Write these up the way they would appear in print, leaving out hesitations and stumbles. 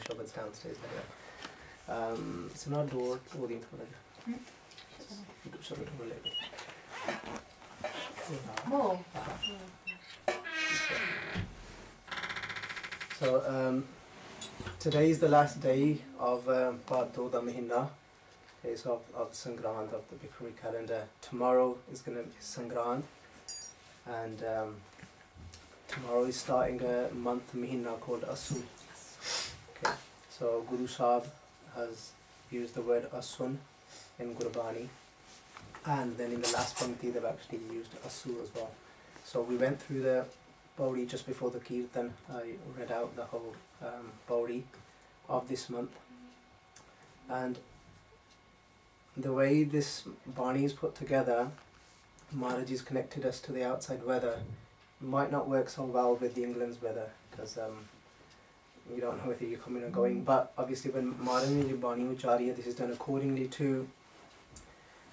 shobas downstairs there. It's not door the So today is the last day of Paddo da Mahina, so of Sangrand of the Bikram calendar. Tomorrow is going to be Sangrand, and tomorrow is starting a month Mahina called Assu. Okay, so Guru Sahib has used the word Asun in Gurbani, and then in the last Pankti they've actually used Assu as well. So we went through the Bauri just before the Kirtan. I read out the whole Bauri of this month, and the way this Bani is put together, Maharaji's connected us to the outside weather. It might not work so well with the England's weather because you don't know whether you're coming or going, but obviously when Maharaji Bani Uchariya, this is done accordingly to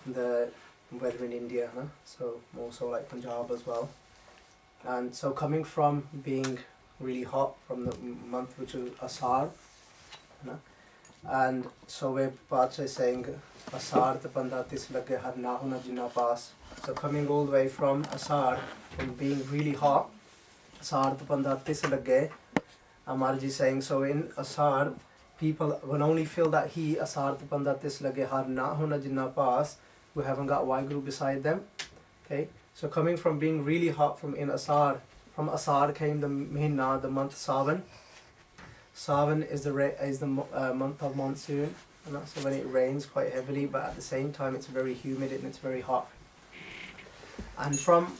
the weather in India, so also like Punjab as well. And so coming from being really hot from the month which is Asar, and so where Bacha is saying Asar the Banda tis lage har na hona jinna paas. So coming all the way from Asar, from being really hot, Asar the Banda tis lage, Amarji is saying, so in Asar people will only feel that heat, Asar the Banda tis lage har na hona jinna paas, who haven't got Waheguru beside them. Okay, so coming from being really hot from Asar came the Mahina, the month Sawan. Sawan is the month of monsoon, so when it rains quite heavily, but at the same time it's very humid and it's very hot. And from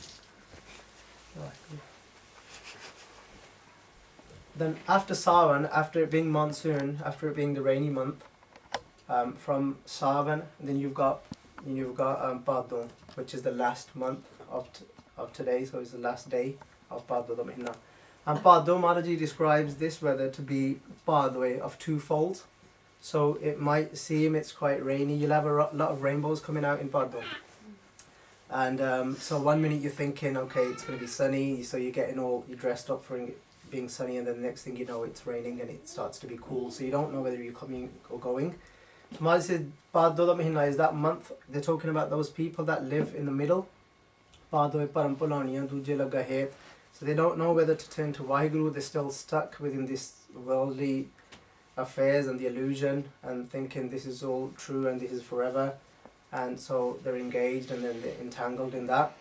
then after Sawan, after it being monsoon, after it being the rainy month, from Sawan, then you've got Paddo, which is the last month of today, so it's the last day of Paddo da Mahina. And Paddo, Maharaji describes this weather to be Padwe of two folds. So it might seem it's quite rainy, you'll have a lot of rainbows coming out in Paddo. And so one minute you're thinking, okay, it's going to be sunny, so you're getting all, you're dressed up for it being sunny, and then the next thing you know it's raining and it starts to be cool, so you don't know whether you're coming or going. Maharaji said, Paddo da Mahina is that month. They're talking about those people that live in the middle. Paddo param pulaniya duje laga hai. So they don't know whether to turn to Waheguru. They're still stuck within this worldly affairs and the illusion and thinking this is all true and this is forever. And so they're engaged and then they're entangled in that.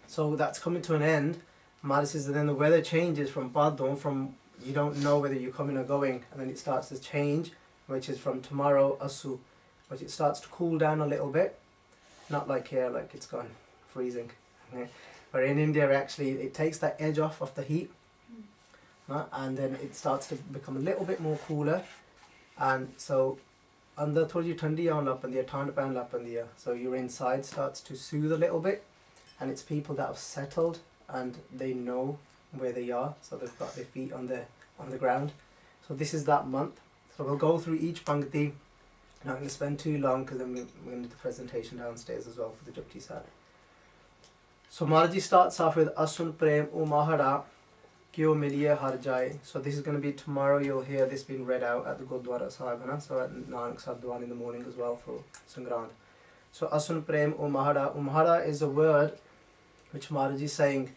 So that's coming to an end. Maharaji says that then the weather changes from Paddo, from you don't know whether you're coming or going, and then it starts to change, which is from tomorrow Assu, which it starts to cool down a little bit. Not like here, like it's gone freezing. Okay? But in India actually it takes that edge off of the heat, and then it starts to become a little bit more cooler. And so under thodi thandi aun lap pandi, thand pan lap pandi, so your inside starts to soothe a little bit, and it's people that have settled and they know where they are, so they've got their feet on the ground. So this is that month. So we'll go through each Pankti. Not going to spend too long because then we're going to do the presentation downstairs as well for the Japji side. So Maharaji starts off with Asun Prem O Mahara Kyo Miliye Har Jai. So this is going to be tomorrow. You'll hear this being read out at the Gurdwara Sahib, so at Nanak Sadhwan in the morning as well for Sangrand. So Asun Prem O Mahara. Umahara is a word which Maharaji is saying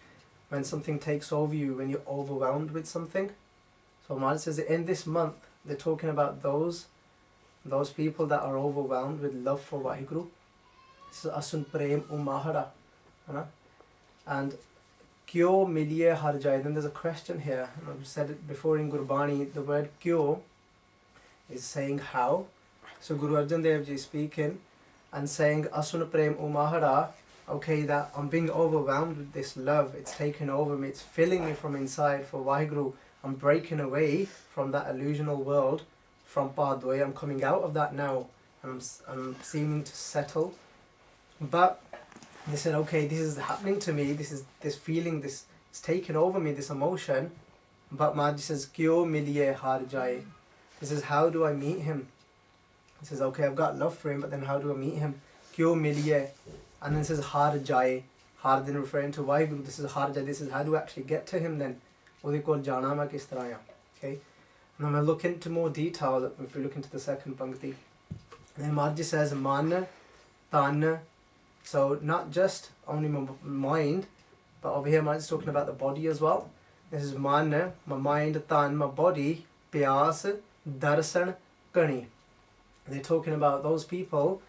when something takes over you, when you're overwhelmed with something. So Maharaji says that in this month they're talking about those people that are overwhelmed with love for Waheguru. This is Asun Prem O Mahara. And Kyo Miliye Har Jai. Then there's a question here. I've said it before in Gurbani. The word Kyo is saying how. So Guru Arjan Dev Ji is speaking and saying Asun Prem O Mahara. Okay, that I'm being overwhelmed with this love. It's taken over me. It's filling me from inside for Waheguru. I'm breaking away from that illusional world, from Padwe. I'm coming out of that now. I'm seeming to settle. But they said, okay, this is happening to me. This feeling, this is taking over me, this emotion. But Maharaji says, Kyo Miliye Har Jai. He says, how do I meet him? He says, okay, I've got love for him, but then how do I meet him? Kyo Miliye. And then it says Har Jai. Har then referring to Waheguru. This is Har Jai. This is how do I actually get to him then? Ode kol jana ma kis tarah. Okay. And I'm going to look into more detail if we look into the second Bhangti. And then Maharaj says, Man, Tan. So not just only my mind, but over here Maharaj is talking about the body as well. This is Man, my mind, Tan, my body, Pyas, Darsan, Kani. They're talking about those people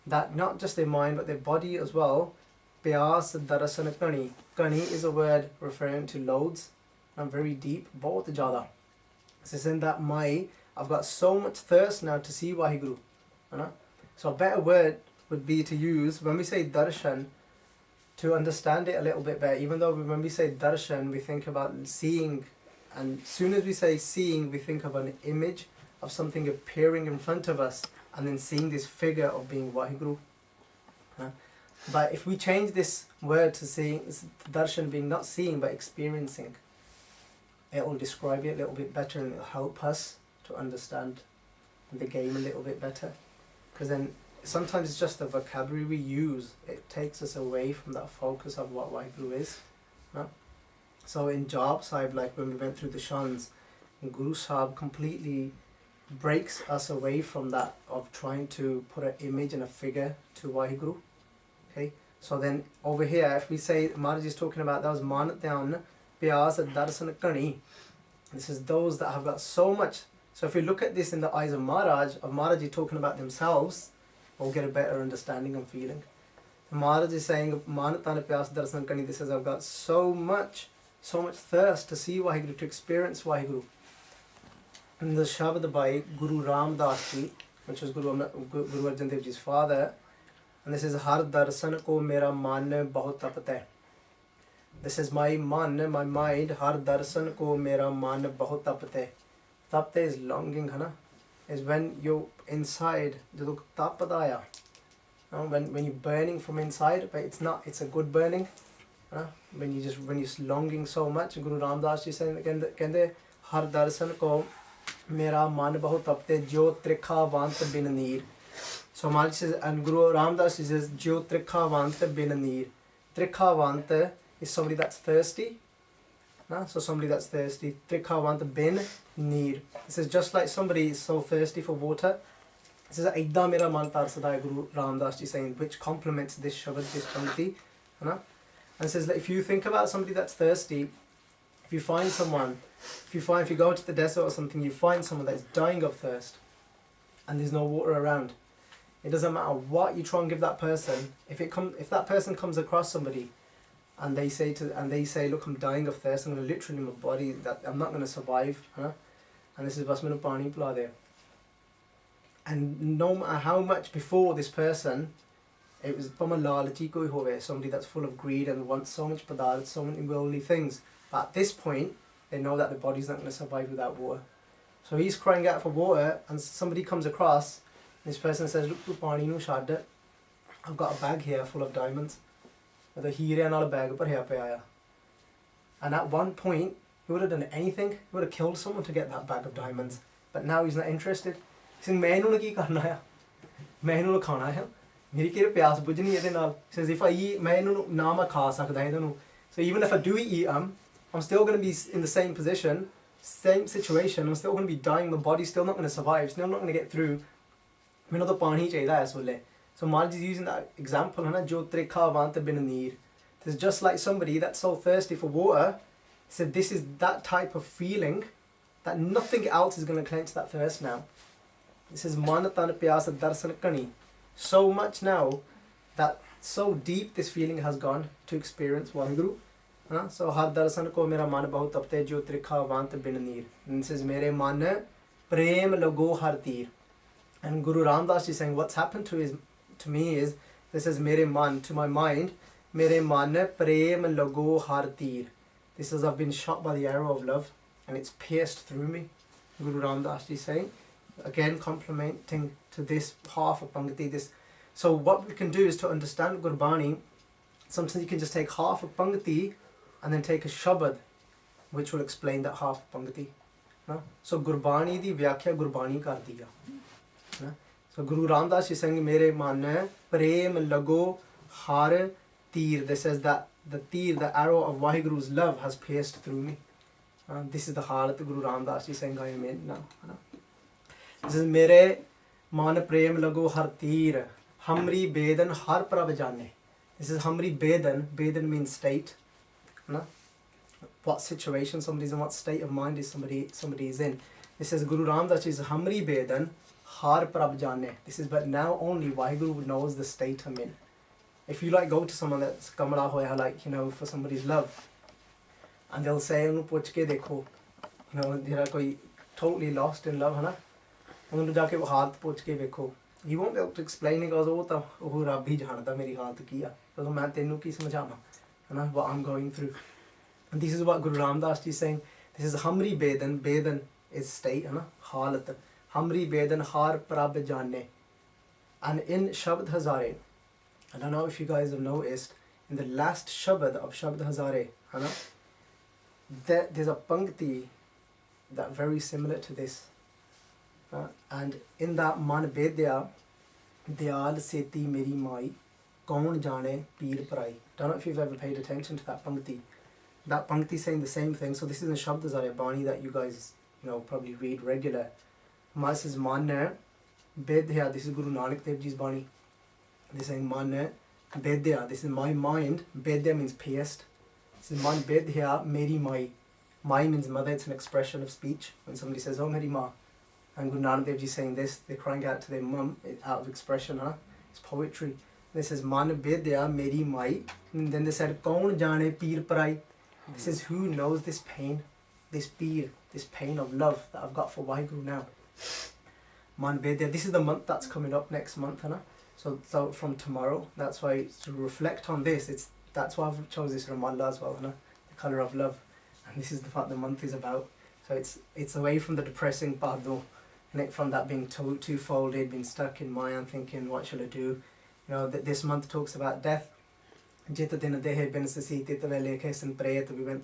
that not just their mind but their body as well. Pyas, Darsan, Kani. Kani is a word referring to loads and very deep. Bahut jada. This is in that I've got so much thirst now to see Waheguru. So a better word would be to use, when we say darshan, to understand it a little bit better. Even though when we say darshan, we think about seeing, and as soon as we say seeing, we think of an image of something appearing in front of us, and then seeing this figure of being Waheguru. But if we change this word to seeing, darshan being not seeing but experiencing, it will describe it a little bit better, and it will help us to understand the game a little bit better. Because then sometimes it's just the vocabulary we use, it takes us away from that focus of what Waheguru is. So in Jap Sahib, like when we went through the Shans, Guru Sahib completely breaks us away from that of trying to put an image and a figure to Waheguru. Okay, so then over here, if we say Maharaj is talking about those Manatyan, Pyas, Darsan, Kani, this is those that have got so much. So if we look at this in the eyes of Maharaj talking about themselves, we'll get a better understanding and feeling. Maharaj is saying, Manatyan, Pyas, Darsan, Kani, this is I've got so much thirst to see Waheguru, to experience Waheguru. In the Shabad by Guru Ram Das Ji, which was Guru Arjan Dev Ji's father, and this is Har Darsan Ko Mera Man Bahut Tapte. This is my man, my mind, Har Darsan Ko Mera Man Bahut Tapte. Tapte is longing, is when you're inside, when you're burning from inside, but it's a good burning. When you're longing so much. Guru Ram Das Ji saying again, Har Darsan Ko Mera Man Bahut Tapte Jo Trikha Vant Bin Neer. So Maharaj says, and Guru Ram Das Ji says, Jo Trikha Vant Bin Neer. Trikha Vant is somebody that's thirsty. So somebody that's thirsty. Trikha Vant Bin Neer. This is just like somebody is so thirsty for water. This is Aida Mera Man Tarsada, Guru Ram Das Ji saying, which complements this Shabad, this Bhangti. And it says that if you think about somebody that's thirsty, if you find someone, if you go to the desert or something, you find someone that's dying of thirst and there's no water around, it doesn't matter what you try and give that person. If that person comes across somebody and they say, look, I'm dying of thirst, I'm going to literally, my body, that I'm not going to survive, and this is bas mainu pani pila de. And no matter how much before this person, it was from a lalachi koi hove, somebody that's full of greed and wants so much padarth, so many worldly things. But at this point, they know that the body's not going to survive without water. So he's crying out for water, and somebody comes across, and this person says, look, tu pani nu shad, I've got a bag here full of diamonds. The heere naal bag bharya paya. And at one point, he would have done anything. He would have killed someone to get that bag of diamonds. But now he's not interested. He's saying, main nu ki karna hai? Main nu khana hai. Meri kere pyas bujhni ede naal. He says, if I eat, main nu na ma kha sakda hai idanu. So even if I do eat I'm still going to be in the same position, same situation. I'm still going to be dying. My body's still not going to survive. Still not going to get through. Mainu to pani chahiye hai is wale. So Maharaj is using that example, Jo Trikha Vant Bin Neer. This is just like somebody that's so thirsty for water. He said this is that type of feeling that nothing else is going to quench that thirst now. This is Manatan Pyasa Darsan Kani. So much now that so deep this feeling has gone to experience Waheguru. So Har Darsan Ko Mera Man Bahut Tapte Jo Trikha Vant Bin Neer. And this is Mere Man Prem Lago Har Teer. And Guru Ram Das is saying what's happened to me is, this is Mere Man, to my mind, Mere Man Prem Lago Har Teer. This is I've been shot by the arrow of love and it's pierced through me. Guru Ram Das is saying, again complementing to this half of Bhangti. So what we can do is to understand Gurbani, sometimes you can just take half of Bhangti and then take a Shabad which will explain that half of Bhangti. So Gurbani di Vyakhya Gurbani kar diya. So Guru Ram Das is saying, Mere Man Prem Lago Har Teer. This says that the teer, the arrow of Waheguru's love has pierced through me. This is the halat Guru Ramdas ji saying I am in now. This is mere man prem lago har teer hamri bedan har prab jane. This is hamri bedan. Bedan means state. What situation somebody's in, what state of mind is somebody is in. This is Guru Ramdas ji is hamri bedan har prab jane. This is but now only Waheguru knows the state I'm in. If you like go to someone that's kamala hoya, like, you know, for somebody's love, and they'll say unu puch ke dekho, you know, they're koi totally lost in love, hai na, unu jaake wo halat puch ke dekho, he won't be able to explain. He goes, oh ta oh Rabb hi janta meri halat ki hai, so main tenu ki samjhawa, hai na, what I'm going through. And this is what Guru Ramdas ji is saying. This is hamri bedan. Bedan is state, hai na, halat. Hamri bedan har prab jane. And in Shabd Hazare, I don't know if you guys have noticed, in the last Shabad of Shabd Hazare, there's a pankti that very similar to this. And in that man bedya, Diyal seti meri mai, kaun jane peer prai. Don't know if you've ever paid attention to that pankti. That pankti saying the same thing. So this is in the Shabd Hazare Bani that you guys, you know, probably read regular. This is man bedya. This is Guru Nanak Dev Ji's Bani. They're saying man bedya, this is my mind. Bedya means pierced. This is man bedya meri mai. Mai means mother. It's an expression of speech. When somebody says, oh meri ma, and Guru Nanak Dev Ji saying this, they're crying out to their mum out of expression. It's poetry. This is man bedya meri mai. And then they said, kaun jane peer prai. This is who knows this pain, this peer, this pain of love that I've got for Waheguru now. Man bedya. This is the month that's coming up next month, So from tomorrow, that's why to reflect on this, that's why I've chosen this Ramallah as well, the colour of love, and this is the fact the month is about. So it's away from the depressing bardo, and from that being two-folded, being stuck in Maya and thinking, what shall I do? You know, this month talks about death. We went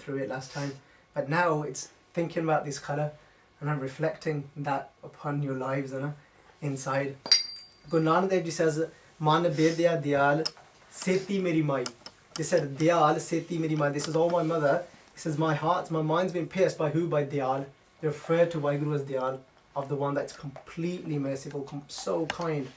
through it last time, but now it's thinking about this colour, and I'm reflecting that upon your lives, inside. Guru Nanak Dev Ji says, Man bedya diyal seti meri mai. They said, diyal seti meri mai. This is all my mother. He says, my heart, my mind's been pierced by who? By diyal. They refer to Waheguru as diyal, of the one that's completely merciful, so kind.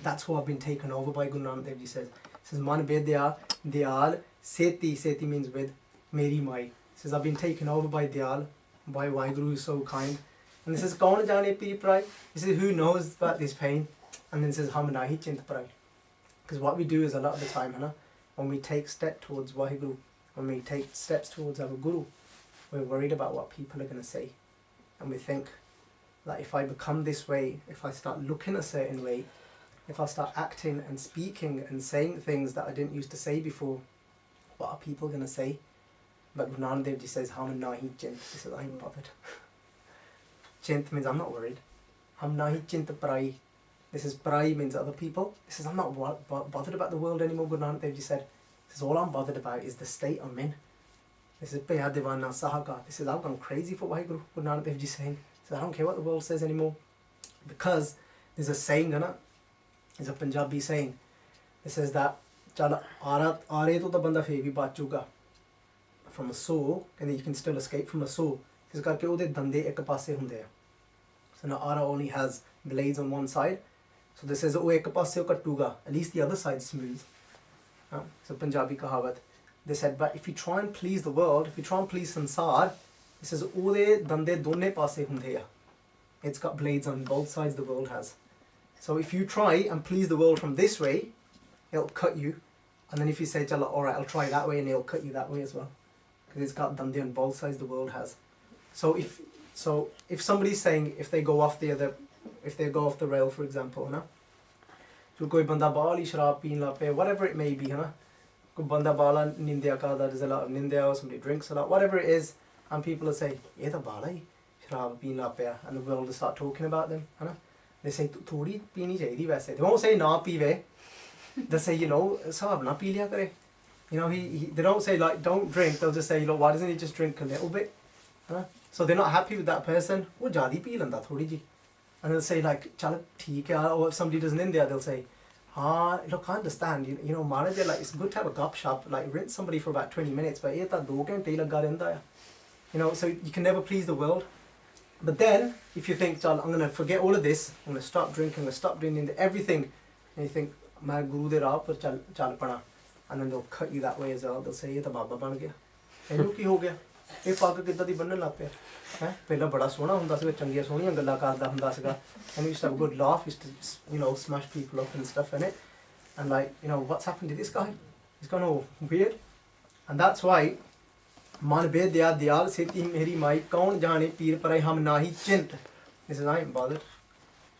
That's who I've been taken over by. Guru Nanak Dev Ji says. He says, Man bedya diyal seti. Seti means with. Meri mai. He says, I've been taken over by diyal, by Waheguru who's so kind. And this is, kaun jane peer prai. He says, who knows about this pain? And then it says, Ham nahi chint prai. Because what we do is a lot of the time, when we take steps towards Waheguru, when we take steps towards our Guru, we're worried about what people are going to say. And we think, like, if I become this way, if I start looking a certain way, if I start acting and speaking and saying things that I didn't used to say before, what are people going to say? But Guru Nanak Dev Ji says, Ham nahi chint. He says, I ain't bothered. Chint means I'm not worried. Ham nahi chint prai. This is prai means other people. He says, I'm not bothered about the world anymore. Guru Nanak Dev Ji said, he says, all I'm bothered about is the state I'm in. This is Peha Devana Sahaga. This is, I've gone crazy for Waheguru. Guru Nanak Dev Ji saying, he says, I don't care what the world says anymore. Because there's a saying, there's a Punjabi saying. It says that, Chala aare to ta banda fir bhi bachuga. From a saw, and then you can still escape from a saw. This karke ode dande ek paase hunde hai. So now ara only has blades on one side. So this says, oh, ek paase kattuga. At least the other side is smooth. So Punjabi kahawat. They said, but if you try and please the world, if you try and please sansar, it says, ode dande donne paase hunde hai. It's got blades on both sides the world has. So if you try and please the world from this way, it'll cut you. And then if you say, alright, I'll try that way, and it'll cut you that way as well. Because it's got dande on both sides the world has. So if somebody's saying, if they go off the rail, for example, so koi banda baal hi sharab peen la pe, whatever it may be, koi banda baala nindya ka, there's a lot of nindya, or somebody drinks a lot, whatever it is, and people will say, ye ta baala hi sharab peen la pe, and the world will start talking about them, they say, thodi peeni chahidi waise. They won't say na peeve, they say, sahab na pee liya kare. They don't say, like, don't drink, they'll just say, why doesn't he just drink a little bit? So they're not happy with that person. Oh, jadi pee landa thodi ji. And they'll say, like, chal theek hai. Or if somebody does in India, they'll say, look, I understand. Maharaj, like, it's good to have a gop shop. Like, rinse somebody for about 20 minutes, but ye ta 2 ghante laga rehanda hai. You know, so you can never please the world. But then, if you think, I'm going to forget all of this, I'm going to stop drinking, I'm going to stop doing everything, and you think, my Guru de raah par chal pana, and then they'll cut you that way as well. They'll say, ye to Baba ban gaya. ਇਹਨੂੰ ਕੀ ਹੋ ਗਿਆ ਇਹ ਪੱਗ ਕਿੱਦਾਂ ਦੀ ਬੰਨਣ ਲੱਗ ਪਿਆ ਹੈ ਪਹਿਲਾਂ ਬੜਾ ਸੋਹਣਾ ਹੁੰਦਾ ਸੀਗਾ ਚੰਗੀਆਂ ਸੋਹਣੀਆਂ ਗੱਲਾਂ ਕਰਦਾ ਹੁੰਦਾ ਸੀਗਾ and we used to have a good laugh, used to, you know, smash people up and stuff in it, and like, you know, what's happened to this guy? He's gone all weird. And that's why man be dya diyal seti meri mai kaun jane peer parai hum nahi chint. This is I ain't bothered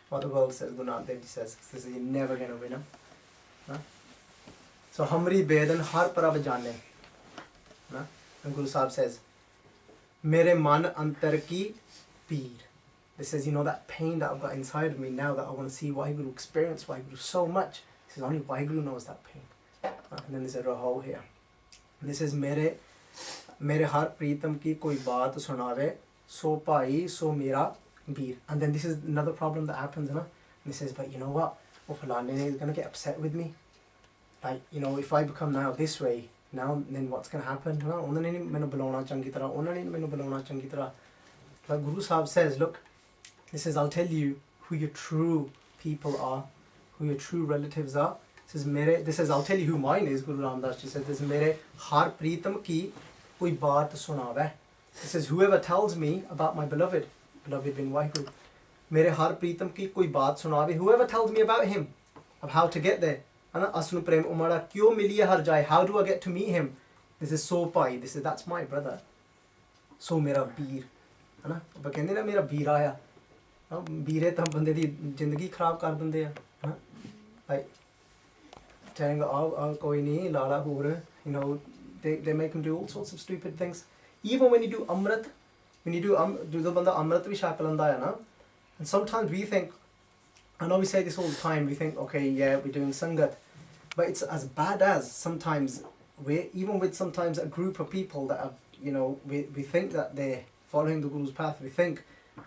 what the world says. Guru Nanak Dev Ji says this is, you're never gonna win him. So hamri bedan har parab jane. And Guru Sahib says, mere man antar ki peer. This says, you know, that pain that I've got inside of me now that I want to see Waheguru, experience Waheguru so much. He says, only Waheguru knows that pain. And then there's a Raho here. And this says, mere har pritam ki koi baat sunave, so bhai, so mera beer. And then this is another problem that happens, and he says, but you know what? Oh, Falane is going to get upset with me. Like, you know, if I become now this way, now then what's going to happen? ਉਹਨਾਂ ਨੇ ਮੈਨੂੰ ਬੁਲਾਉਣਾ ਚੰਗੀ ਤਰ੍ਹਾਂ, ਉਹਨਾਂ ਨੇ ਮੈਨੂੰ ਬੁਲਾਉਣਾ ਚੰਗੀ ਤਰ੍ਹਾਂ. But Guru Sahib says, look, he says, I'll tell you who your true people are, who your true relatives are. This says, I'll tell you who mine is. Guru Ramdas Ji said, this is mere har pritam ki koi baat sunave. He says, whoever tells me about my beloved being Waheguru, mere har pritam ki koi baat sunave, whoever tells me about him, of how to get there. Asnu prem umara kyo miliye har jaye, how do I get to meet him? This is so bhai, this is, that's my brother. So mera beer. है ना वो कहते ना मेरा बीरा आया बीरे तो बंदे दी जिंदगी खराब कर देंगे है like telling आओ कोई नहीं लाला होर, you know, they make him do all sorts of stupid things. Even when you do amrit, when you do the banda amrit भी shak लंदा है ना. And sometimes we think, I know we say this all the time, we think, okay, yeah, we're doing sangat, but it's as bad as sometimes even with sometimes a group of people that have, you know, we think that they're following the Guru's path, we think,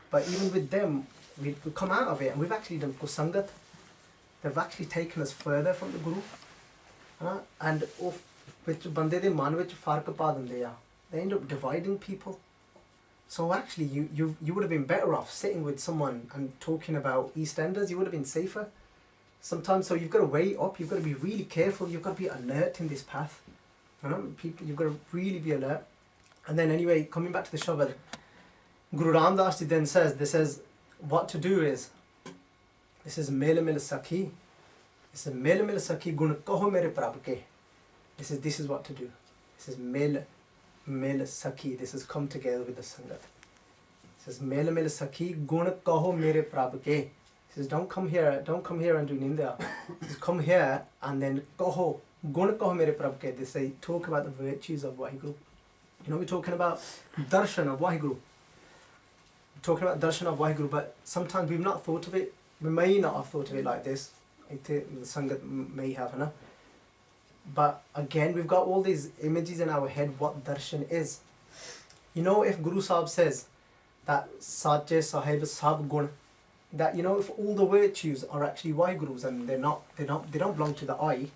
but even with them, we come out of it and we've actually done kusangat. They've actually taken us further from the Guru. And which bande de man vich fark pa dinde ya. They end up dividing people. So actually you would have been better off sitting with someone and talking about EastEnders. You would have been safer. Sometimes, so you've got to weigh up, you've got to be really careful, you've got to be alert in this path. People, you've got to really be alert. And then anyway, coming back to the Shabad, Guru Ramdas Ji then says, what to do is, this is Mela Mela Sakhi. This is Mela Mela Sakhi Gun Kaho Mere Prabh Ke. This is what to do. This is Mela Mela Sakhi. This has come together with the Sangat. This is Mela Mela Sakhi Gun Kaho Mere Prabh Ke. He says, don't come here and do Ninda. He says, come here and then Kaho Gun Kaho Mere Prabh Ke. They say, talk about the virtues of Waheguru. You know, we're talking about darshan of Waheguru. We're talking about darshan of Waheguru, but sometimes we've not thought of it. We may not have thought of it like this. The Sangat may have, enough. But again, we've got all these images in our head what darshan is. You know, if Guru Sahib says that Sache Sahib Sab Gun, that, you know, if all the virtues are actually Wahegurus and they don't belong to the I,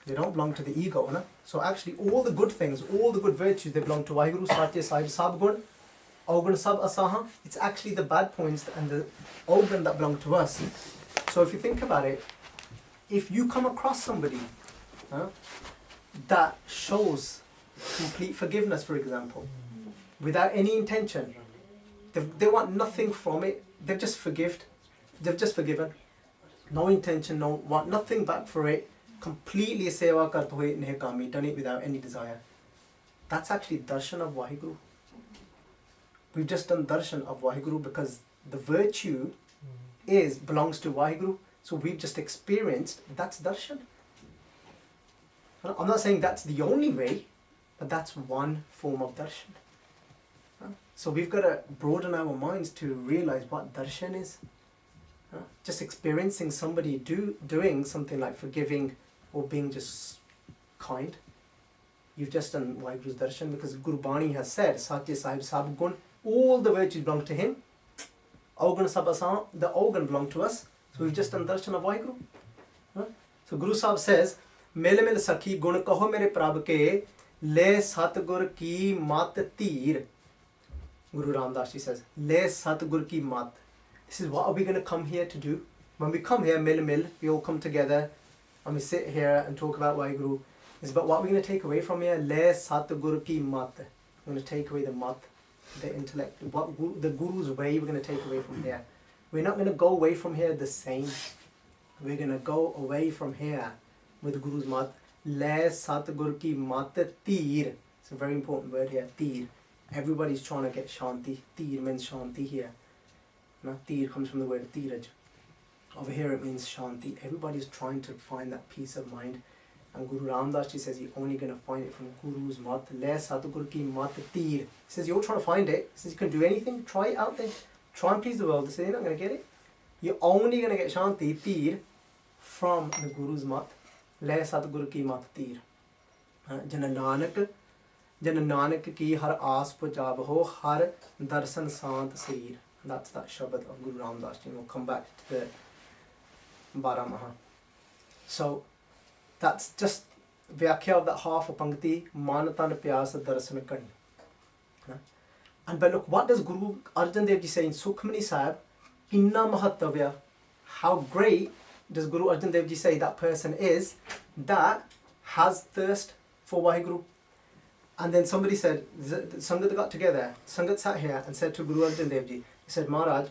they don't belong to the ego, no? So actually all the good things, all the good virtues, they belong to Waheguru, Satya Sahib Sab Gun, Augun Sab Asaha. It's actually the bad points and the Augun that belong to us. So if you think about it, if you come across somebody that shows complete forgiveness, for example, without any intention, they want nothing from it, they've just forgiven, no intention, want nothing back for it, completely seva karte hue nehkami, done it without any desire. That's actually darshan of Waheguru. We've just done darshan of Waheguru because the virtue belongs to Waheguru. So we've just experienced, that's darshan. I'm not saying that's the only way, but that's one form of darshan. So we've got to broaden our minds to realize what darshan is. Just experiencing somebody doing something like forgiving or being just kind. You've just done Waheguru's darshan because Guru Bani has said, Satya Sahib Sab Gun, all the virtues belong to him. Augan Sab Asan, the Augan belong to us. So we've just done darshan of Waheguru. So Guru Sahib says, Mele Mele Sakhi Gun Kaho Mere Prabh Ke Le Satgur Ki Mat Tir Guru Ramdas Ji says, Le Satgur ki mat. This is what are we going to come here to do? When we come here, mil, we all come together and we sit here and talk about Waheguru. It's about what we're going to take away from here. Le Satgur ki mat. We're going to take away the mat, the intellect, the Guru's way we're going to take away from here. We're not going to go away from here the same. We're going to go away from here with Guru's mat. Le Satgur ki mat tir. It's a very important word here, tir. Everybody's trying to get shanti. Tir means shanti here. No? Tir comes from the word tiraj. Over here it means shanti. Everybody's trying to find that peace of mind. And Guru Ramdas Ji says you're only going to find it from Guru's mat. Le Satgur ki mat tir. He says you're trying to find it. He says you can do anything. Try it out there. Try and please the world. He says you're not going to get it. You're only going to get shanti, tir, from the Guru's mat. Le Satgur ki mat tir. Jana Nanak ki har aas pujab ho har darsan sant sarir. That's that Shabad of Guru Ramdas Ji. We'll come back to the Bareh Maha. So that's just Vyakhya of that half of Pankti, Manatan Pyasa Darsan Kani. And but look, what does Guru Arjan Dev Ji say in Sukhmani Sahib? Inna Mahatavya. How great does Guru Arjan Dev Ji say that person is that has thirst for Waheguru? And then somebody said, Sangat got together, Sangat sat here and said to Guru Arjan Dev Ji, he said, Maharaj,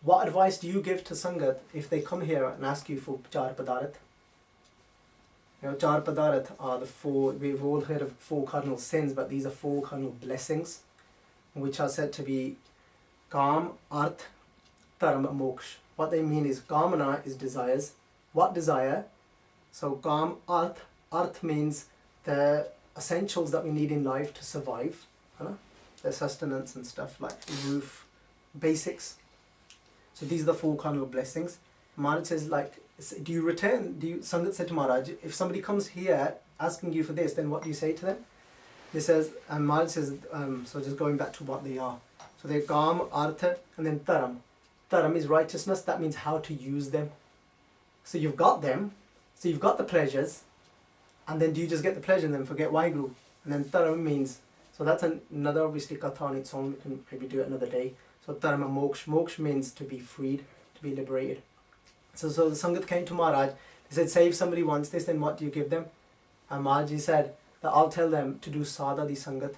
what advice do you give to Sangat if they come here and ask you for Char Padarat? You know, Char Padarat are the four, we've all heard of 4 cardinal sins, but these are 4 cardinal blessings, which are said to be Kam, Arth, Dharma, Moksha. What they mean is, Kamana is desires. What desire? So Kam, Arth means the essentials that we need in life to survive, the sustenance and stuff like roof, basics. So these are the 4 cardinal blessings. Maharaj says, like, do you return? Sangat said to Maharaj, if somebody comes here asking you for this, then what do you say to them? He says, and Maharaj says, so just going back to what they are. So they're Kam, Artha, and then Taram. Taram is righteousness. That means how to use them. So you've got them. So you've got the pleasures. And then do you just get the pleasure and then forget Waheguru? And then Taram means, so that's another obviously Katha on its own. We can maybe do it another day. So Taram and Moksha. Moksha means to be freed, to be liberated. So the Sangat came to Maharaj. They said, say if somebody wants this, then what do you give them? And Maharaj said that I'll tell them to do Sada di Sangat.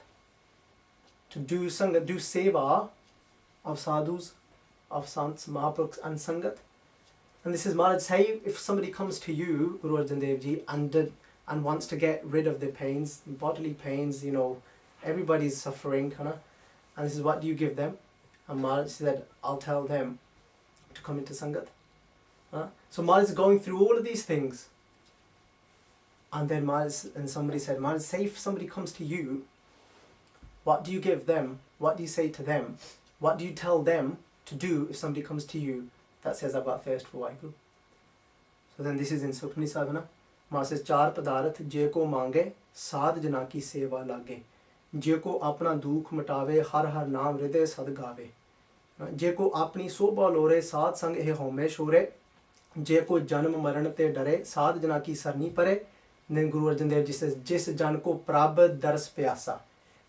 To do Sangat, do Seva of Sadhus, of Sants, Mahapurukhs and Sangat. And this is Maharaj, say if somebody comes to you, Guru Arjan Dev Ji, and wants to get rid of their pains, bodily pains, you know, everybody's suffering, and this is what do you give them? And Maharaj said, I'll tell them to come into Sangat. So Maharaj is going through all of these things. And then somebody said, Maharaj, say if somebody comes to you, what do you give them? What do you say to them? What do you tell them to do if somebody comes to you that says, I've got thirst for Waheguru? So then this is in Sukhmani Sadhana. Maharaj says, Char Padarat je ko mange, sad jana ki seva lage. Je ko apna dukh matave, har har naam hriday sad gave. Je ko apni sobha lore, sad sang eh home shore. Je ko janam maran te dare, sad jana ki sarni pare. Then Guru Arjan Dev Ji says, Jis jan ko prab dars pyasa.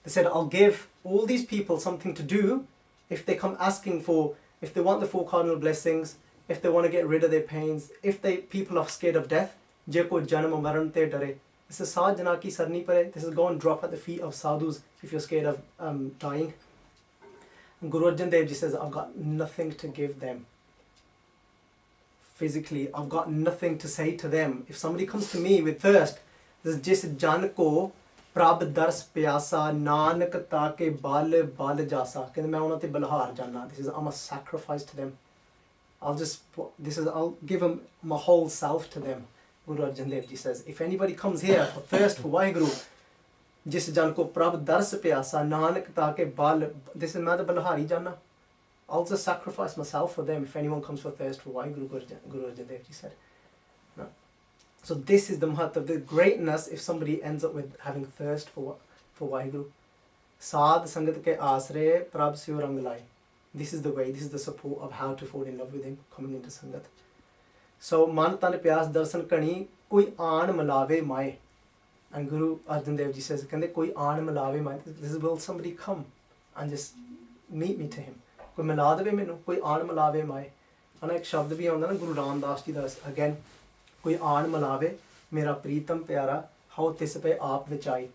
They said, I'll give all these people something to do if they come asking for, if they want the 4 cardinal blessings, if they want to get rid of their pains, if people are scared of death. Je ko janam maran te dare. This is sad jana ki sarni pare. This is go and drop at the feet of sadhus if you're scared of dying. And Guru Arjan Dev Ji says, I've got nothing to give them. Physically, I've got nothing to say to them. If somebody comes to me with thirst, this is jis jan ko prab dars pyasa nanak take bal jasa. This is, I'm a sacrifice to them. I'll give them my whole self to them. Guru Arjan Dev Ji says, if anybody comes here for thirst for Waheguru, jis jan ko prab dars pyasa nanak take bal, this is main balhari jana. I'll just sacrifice myself for them if anyone comes for thirst for Waheguru, Guru Arjan Dev Ji said. No. So this is the mahat, the greatness if somebody ends up with having thirst for Waheguru. Sad sangat ke asre prab syo rang lai. This is the way, this is the support of how to fall in love with him, coming into Sangat. So man tan pyas darshan kani koi aan malave mai. And Guru Arjan Dev Ji says, kande koi aan malave mai. This is, will somebody come and just meet me to him. कोई मिला देवे मैनू, कोई आन मिलावे माए, है ना. एक शब्द भी आंदा ना गुरु रामदास जी दा अगेन, कोई आन मिलावे मेरा प्रीतम प्यारा, how तिस पे आप विचाई.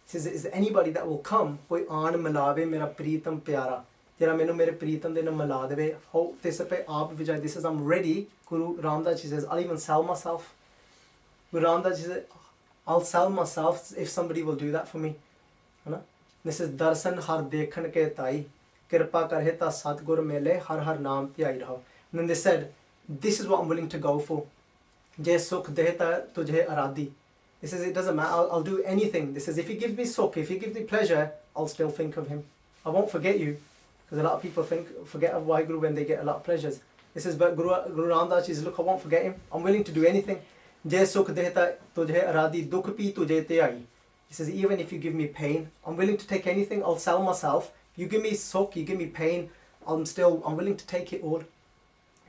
Says, is there anybody that will come, कोई आन मिलावे मेरा प्रीतम प्यारा, जरा मैनू मेरे प्रीतम दे नाल मिला देवे, how तिस पे आप विचाई. This is, I'm ready. Guru Ramdas ji says, I'll even sell myself. Guru Ramdas ji says, I'll sell myself if somebody will do that for me. है ना. This is दर्शन हर देखन के ताई, कृपा करे ता सतगुर मेले, हर हर नाम ध्याई रहो. And then they said, this is what I'm willing to go for. जे सुख देता तुझे अराधी. He says, it doesn't matter, I'll do anything. This says, if he gives me sukh, if he gives me pleasure, I'll still think of him. I won't forget you. Because a lot of people forget of Waheguru when they get a lot of pleasures. This is, but Guru Ramdas says, look, I won't forget him. I'm willing to do anything. Je sukh dehta tujhe aradi, dukh pi tujhe te aayi. He says, even if you give me pain, I'm willing to take anything. I'll sell myself. You give me sukh, you give me pain, I'm willing to take it all.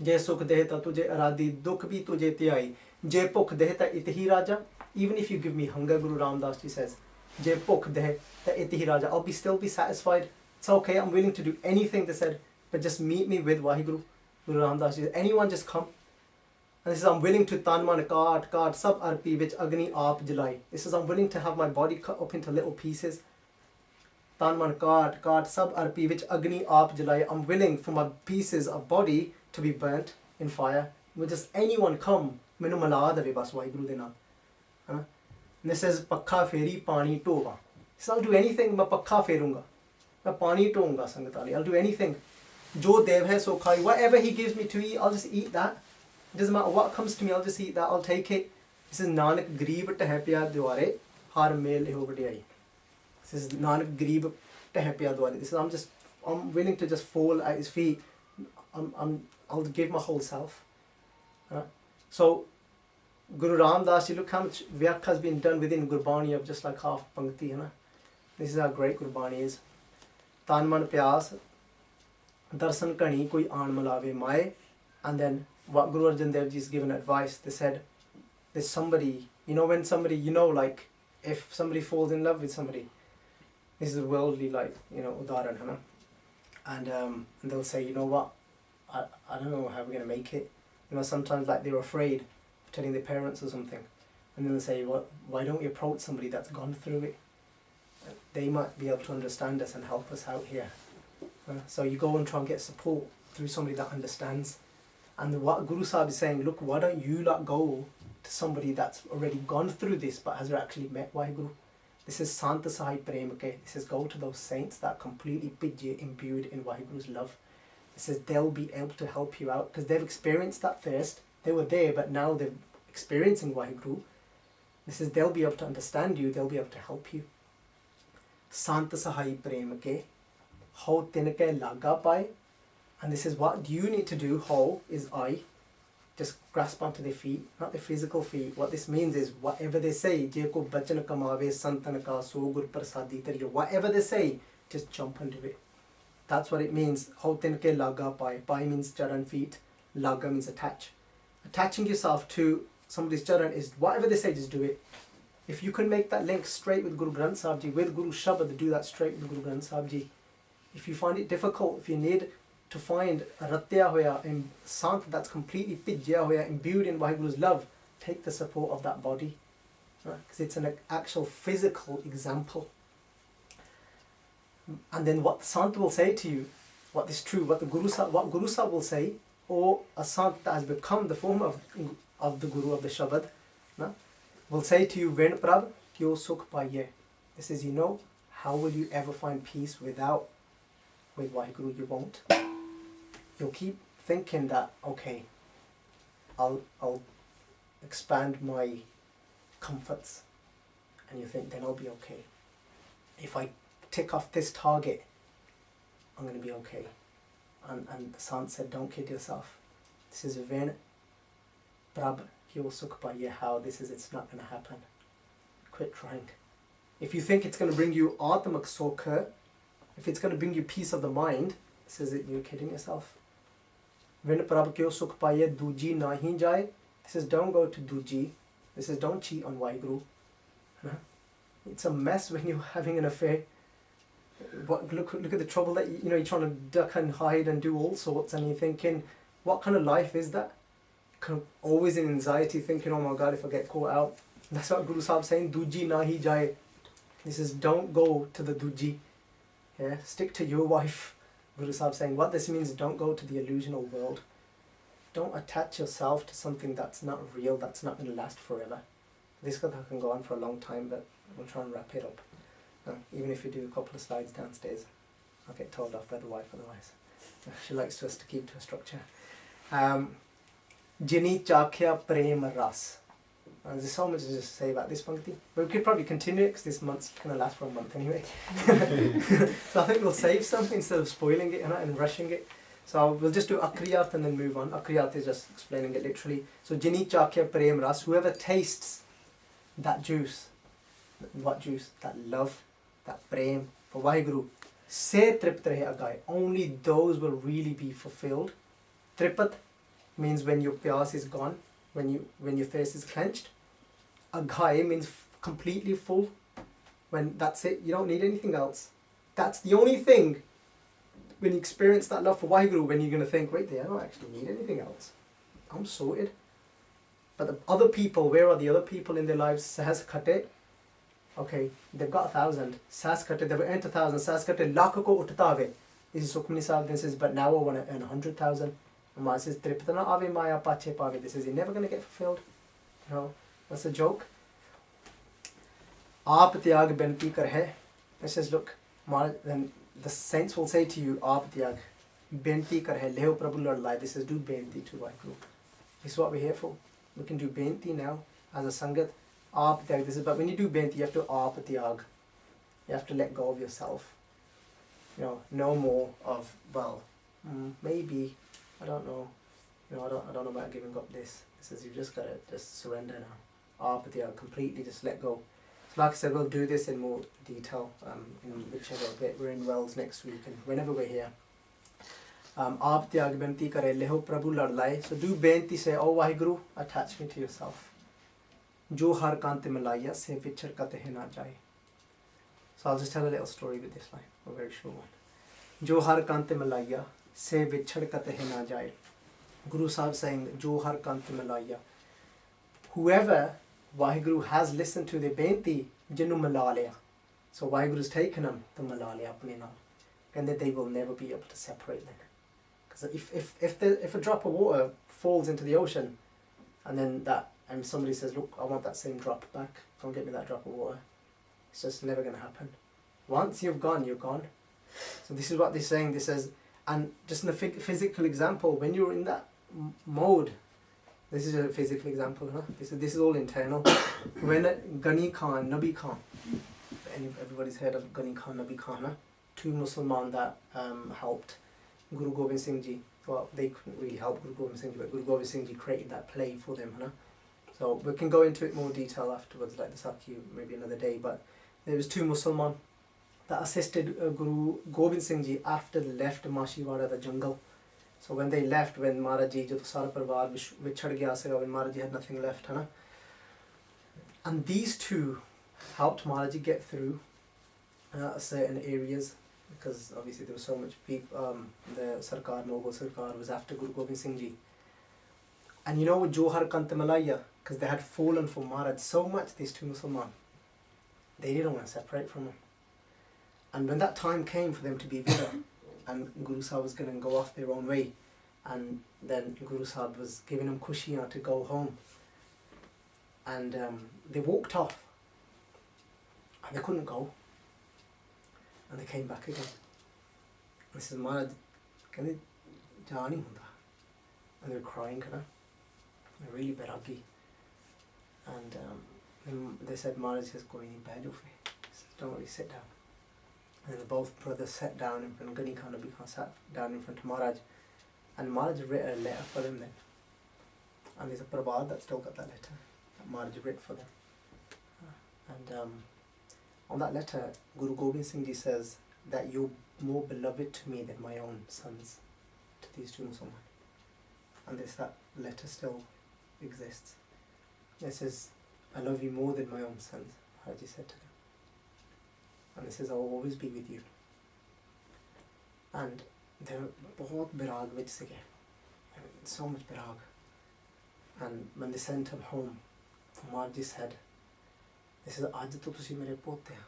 Je sukh dehta tujhe aradi, dukh pi tujhe te aayi. Je phukh dehta itihi raja. Even if you give me hunger, Guru Ramdas ji says, Je phukh dehta itihi raja, I'll still be satisfied. It's okay, I'm willing to do anything, they said, but just meet me with Waheguru. Guru Ramdas ji says, anyone just come. And this is, I'm willing to tan man kaat sab arpi vich agni aap jalai. This is, I'm willing to have my body cut up into little pieces. Tan man kaat sab arpi vich agni aap jalai. I'm willing for my pieces of body to be burnt in fire. Will just anyone come? Mainu mala dave bas Waheguru de naal. And this says, pakha feri pani tova. So I'll do anything, मैं pakha फेरूंगा, मैं पानी टोऊंगा संगताली. I'll do anything. जो देव है सो खाई. Whatever he gives me to eat, I'll just eat that. It doesn't matter what comes to me, I'll just eat that. I'll take it. This is Nanak गरीब टह प्या द्वारे हर mail हो वड्याई. This is Nanak गरीब टह प्या द्वारे. This is, I'm willing to just fall at his feet. I'll give my whole self. So Guru Ramdas ji, look how much work has been done within Gurbani of just like half Pankti. Hai na? This is how great Gurbani is. Tan man pyas, darshan kani koi aan malave mae. And then what Guru Arjan Dev ji is given advice, they said, there's somebody, when somebody, like if somebody falls in love with somebody, this is worldly, like, udaran, hai na? And they'll say, you know what, I don't know how we're going to make it. Sometimes like they're afraid telling their parents or something, and then they say, well, why don't you approach somebody that's gone through it? They might be able to understand us and help us out here. So you go and try and get support through somebody that understands. And what Guru Sahib is saying, look, why don't you go to somebody that's already gone through this but has actually met Waheguru? This is Santa Sahib Prem, okay? This is, go to those saints that are completely imbued in Waheguru's love. This is, they'll be able to help you out because they've experienced that first. They were there, but now they're experiencing Waheguru. This is, they'll be able to understand you, they'll be able to help you. Sant Sahai Prem ke, ho tinke laga pai. And this is, what do you need to do? Ho is I. Just grasp onto their feet, not their physical feet. What this means is, whatever they say, je ko bachan kamave santan ka so gur prasadi tariya. Whatever they say, just jump into it. That's what it means. Ho tinke laga pai. Pai means charan, feet. Laga means attach. Attaching yourself to somebody's charan is, whatever they say, just do it. If you can make that link straight with Guru Granth Sahib Ji, with Guru Shabad, do that straight with Guru Granth Sahib Ji. If you find it difficult, if you need to find a ratya hoya in sant that's completely pijya hoya, imbued in Waheguru's love, take the support of that body. Because it's an actual physical example. And then what the sant will say to you, what is true, what Guru Sahib will say, or a sant that has become the form of the Guru of the Shabad, will say to you, Ven Prabh, kyo sukh paiye. This is, how will you ever find peace with Waheguru? You won't. You'll keep thinking that, okay, I'll expand my comforts, and you think, then I'll be okay. If I tick off this target, I'm going to be okay. And the Sant said, don't kid yourself. This is Ven Prabh kyo sukh paiye. How this is, it's not going to happen. Quit trying. If you think it's going to bring you atmak sukh, if it's going to bring you peace of the mind, this is it, you're kidding yourself. Ven Prabh kyo sukh paiye duji nahi jaye. This is, don't go to duji. This is, don't cheat on Waheguru. It's a mess when you're having an affair. Look at the trouble that you're trying to duck and hide and do all sorts, and you're thinking, what kind of life is that? Kind of always in anxiety, thinking, oh my God, if I get caught out. That's what Guru Sahib saying, Duji nahi jaye. He says, don't go to the Duji. Yeah, stick to your wife. Guru Sahib saying, what this means, don't go to the illusional world. Don't attach yourself to something that's not real, that's not going to last forever. This Katha can go on for a long time, but we'll try and wrap it up. Even if you do a couple of slides downstairs, I'll get told off by the wife otherwise. She likes us to keep to a structure. Jini Chakya Prem Ras. There's so much to just say about this pankti. But we could probably continue it because this month's going to last for a month anyway. So I think we'll save something instead of spoiling it and rushing it. So we'll just do Akriyat and then move on. Akriyat is just explaining it literally. So Jini Chakya Prem Ras, whoever tastes that juice, what juice? That love, that prem for Vaheguru, se tript rahe agai. Only those will really be fulfilled. Tripat means when your pyas is gone, when your thirst is clenched. Agai means completely full. When that's it, you don't need anything else. That's the only thing. When you experience that love for Vaheguru, when you're going to think, wait there, I don't actually need anything else. I'm sorted. But the other people, where are the other people in their lives? Sahas khate. Okay, they've got 1,000. Sahas khate, they've earned 1,000. Sahas khate, lakh ko uttave. This is Sukhmani Sahib. This is, but now I want to earn 100,000. And Maya says, Triptana ave maya pache pave. This is, you're never going to get fulfilled. You know, that's a joke. Aap tyag benti kar hai. It says, look, then the saints will say to you, Aap tyag benti kar hai. Leo Prabhu Lord Lai. This is, do benti to Vaheguru. This is what we're here for. We can do benti now as a sangat. Aap tyag. This is, but when you do benti, you have to aap tyag. You have to let go of yourself. You know, no more of, well, maybe, I don't know. You know, I don't know about giving up this. It says you've just got to just surrender now. Aap tyag, completely just let go. So like I said, we'll do this in more detail in whichever bit. We're in Wells next week and whenever we're here. Aap tyag benti kare leho Prabhu lad laye. So do benti, say, oh Vaheguru, attach me to yourself. Jo har kante malaya se vichar kate na jaye. So I'll just tell a little story with this line, a very short one. Jo har kante malaya se vichar kate na jaye. Guru Sahib saying, Jo har kante malaya. Whoever Vaheguru has listened to the benti, jinu malaya. So Vaheguru's taken them to malaya apne naal. And that they will never be able to separate them. Because if a drop of water falls into the ocean, and somebody says, look, I want that same drop back, come get me that drop of water, it's just never going to happen. Once you've gone, you're gone. So this is what they're saying. This says, and just in a physical example, when you're in that mode, this is a physical example, huh? This is all internal. When Ghani Khan, Nabi Khan, everybody's heard of Ghani Khan, Nabi Khan, huh? Two Muslims that helped Guru Gobind Singh Ji. Well, they couldn't really help Guru Gobind Singh Ji, but Guru Gobind Singh Ji created that play for them, huh? So we can go into it more detail afterwards, like the Sakhi, maybe another day. But there was two Muslims that assisted Guru Gobind Singh Ji after they left Mashiwada, the jungle. So when they left, when Maharaj Ji, jo sara parvar vichhad gaya se, when Maharaj Ji had nothing left, hai na? And these two helped Maharaj Ji get through certain areas, because obviously there was so much people. The Sarkar, Mughal Sarkar was after Guru Gobind Singh Ji. And you know what, Johar Kanta Malaya, because they had fallen for Maharaj so much, these two Muslims, they didn't want to separate from him. And when that time came for them to be Vida, and Guru Sahib was going to go off their own way, and then Guru Sahib was giving them kushiyan to go home, and they walked off, and they couldn't go, and they came back again. They said, Maharaj, can they ja nahi hunda? And they were crying, they're really beragi. And they said, Maharaj says, go in bed, don't worry, sit down. And then both brothers sat down in front of Ghani Khan, Nabi Khan sat down in front of Maharaj, and Maharaj wrote a letter for them then. And there's a Prabhat that still got that letter that Maharaj wrote for them. And on that letter, Guru Gobind Singh Ji says that you're more beloved to me than my own sons, to these two Muslims. And that letter still exists. It says, I love you more than my own sons, Maharaj Ji said to them. And it says, I will always be with you. and they were बहुत विराग विच सीगे, so much Virag. And when they sent him home, Fumarji said, they said, "Aaj to tusi mere pote hain.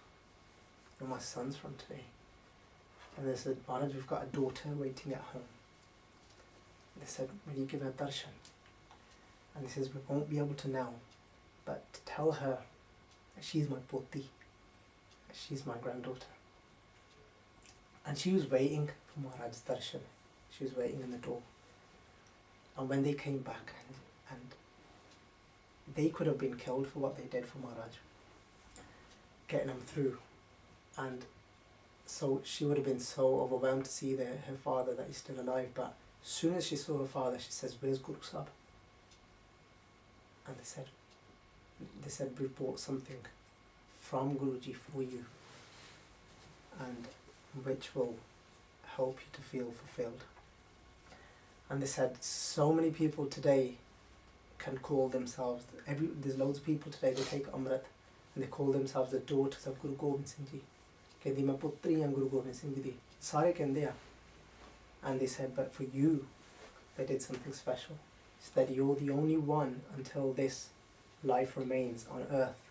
You're my sons from today." And they said, "Maharaj, we've got a daughter waiting at home." They said, "Will you give her darshan?" And he says, "We won't be able to now, but tell her that she's my poti, she's my granddaughter." And she was waiting for Maharaj's darshan. She was waiting in the door. And when they came back, and they could have been killed for what they did for Maharaj, getting him through. And so she would have been so overwhelmed to see her father, that he's still alive. But as soon as she saw her father, she says, "Where's Guru Sahib?" And they said, "We've brought something from Guruji for you, and which will help you to feel fulfilled." And they said, so many people today can call themselves, there's loads of people today, they take Amrit and they call themselves the daughters of Guru Gobind Singh Ji. Kendi main putri am Guru Gobind Singh Ji di. Sare kende hai. And they said, but for you, they did something special. It's that you're the only one until this life remains on earth.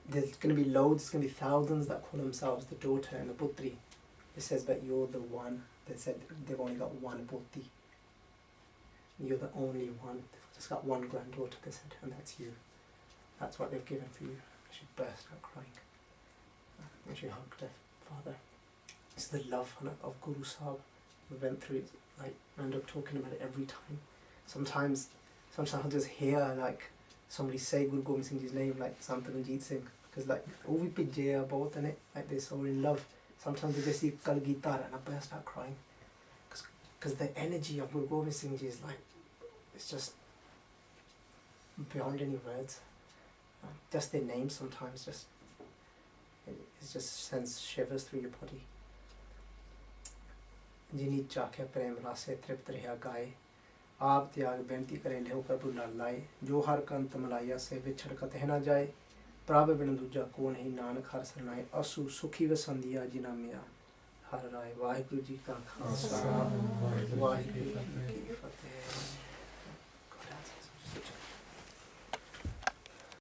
There's going to be loads, there's going to be thousands that call themselves the daughter and the putri. It says, but you're the one. They said they've only got one putti. You're the only one. They've just got one granddaughter, they said, and that's you. That's what they've given for you. She burst out crying. And she hugged her father. It's the love of Guru Sahib. We went through it, like, I end up talking about it every time. Sometimes I'll just hear, like, somebody say Guru Gobind Singh Ji's name, like Sant Baljit Singh, because, like, all we pijje about in it, like, they're so in love. Sometimes they just see Kal Gitar and I burst out crying. Because the energy of Guru Gobind Singh Ji is like, it's just beyond any words. Just their name sometimes it just sends shivers through your body. जिनी चाखे प्रेम रासे तृप्त रहा गाए, आप त्याग बेनती करे लेहो प्रभु लाल लाए, जो हर कंत मलाया से विछड़ कतह न जाए, प्रभ बिन दूजा को नहीं नानक हर सरनाए, असु सुखी वसंदिया जिना मिया हर राय। वाहिगुरु जी का खालसा, वाहिगुरु जी की फतेह।